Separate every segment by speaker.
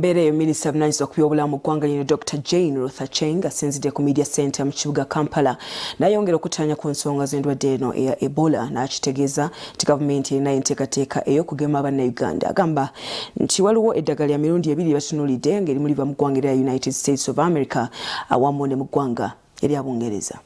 Speaker 1: Mbere Minisita Avunaanyizibwa ku by'obulamu mu ggwanga lino Dr. Jane Ruth Aceng asinzidde ku Media Center mu kibuga Kampala n'ayongera okutaanya ku nsonga z'endwadde eno eya Ebola n'akitegeeza nti gavumenti erina enteekateeka ey'okugema bannayuganda. Agamba nti waliwo eddagala lya mirundi 2 batunuulidde ng'erimu liva mu ggwanga erya United States of America awamu ne mu ggwanga erya Bungereza.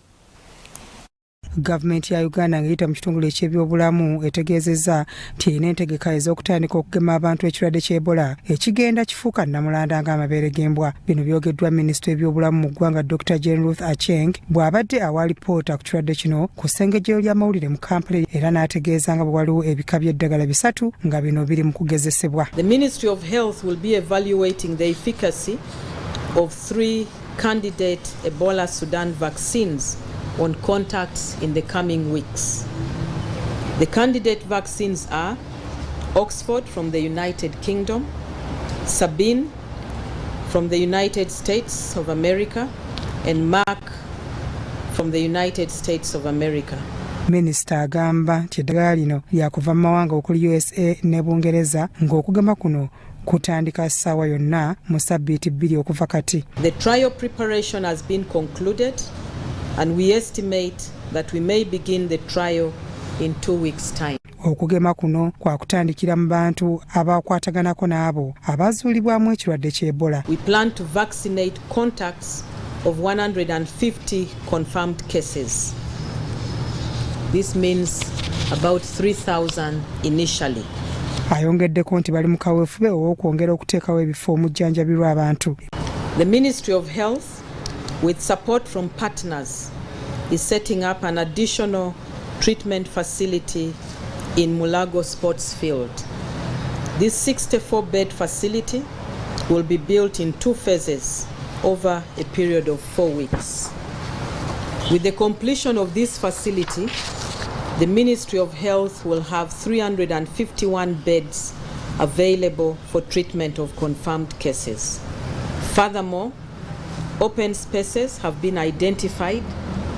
Speaker 2: Gavumenti ya Uganda ng'eyita mu kitongole ky'ebyobulamu etegeezezza nti erina entegeka ez'okutandika okugema abantu ekirwadde ky'Ebola ekigenda kifuuka nnamulanda ng'amabeere g'embwa. Bino byogeddwa Minisita w'ebyobulamu mu ggwanga Dr. Jane Ruth Aceng bw'abadde awa alipoota ku kirwadde kino ku ssengejjero ly'amawulire mu Kampala era n'ategeeza nga bwe waliwo ebika by'eddagala 3 nga bino biri mu kugezesebwa.
Speaker 3: The Ministry of Health will be evaluating the efficacy of 3 candidate Ebola Sudan vaccines on contacts in the coming weeks. The candidate vaccines are Oxford from the United Kingdom, Sabin from the United States of America, and Mark from the United States of America.
Speaker 2: Minisita agamba nti eddagala lino lyakuva mu mawanga okuli USA ne Bungereza ng'okugema kuno kutandika ssaawa yonna mu ssabbiiti 2 okuva kati.
Speaker 3: The trial preparation has been concluded and we estimate that we may begin the trial in 2 weeks' time.
Speaker 2: Okugema kuno kwa kutandikira mu bantu abakwataganako n'abo abazuulibwamu ekirwadde ky'Ebola.
Speaker 3: We plan to vaccinate contacts of 150 confirmed cases. This means about 3,000 initially.
Speaker 2: Ayongeddeko nti bali mu kaweefube ow'okwongera okuteekawo ebifo omujjanjabirwa abantu.
Speaker 3: The Ministry of Health, with support from partners, is setting up an additional treatment facility in Mulago Sports Field. This 64-bed facility will be built in 2 phases over a period of 4 weeks. With the completion of this facility, the Ministry of Health will have 351 beds available for treatment of confirmed cases. Furthermore, open spaces have been identified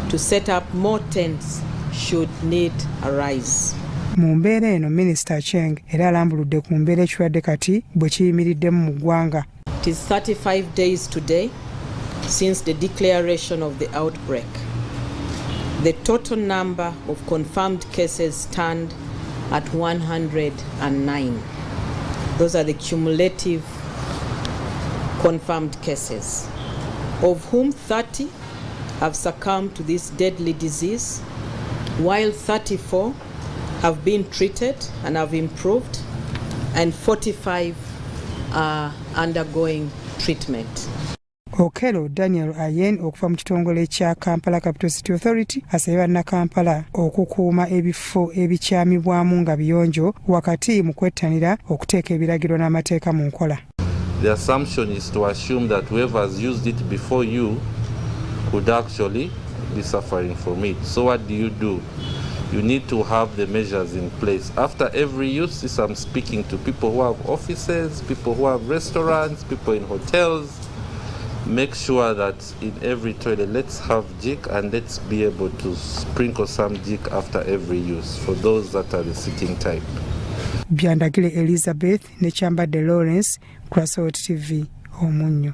Speaker 3: to set up more tents should need arise.
Speaker 2: Mu mbeera eno Minisita Aceng era alambuludde ku mbeera ekirwadde kati bwe kiyimiriddemu mu ggwanga.
Speaker 3: It is 35 days today since the declaration of the outbreak. The total number of confirmed cases stand at 109. Those are the cumulative confirmed cases, of whom 30 have succumbed to this deadly disease, while 34 have been treated and have improved, and 45 are undergoing treatment.
Speaker 2: Okelo Daniel Ayen okuva mu kitongole kya Kampala Capital City Authority asabye bannakampala okukuuma ebifo ebikyamibwamu nga biyonjo wakati mu kwettanira okuteeka ebiragiro n'amateeka mu nkola.
Speaker 4: The assumption is to assume that whoever has used it before you could actually be suffering from it. So what do? You need to have the measures in place. After every use, this I'm speaking to people who have offices, people who have restaurants, people in hotels. Make sure that in every toilet, let's have jik and let's be able to sprinkle some jik after every use for those that are the sitting type.
Speaker 2: Byandagire Elizabeth ne Chambade Lawrence, Crossroad TV, Omunyo.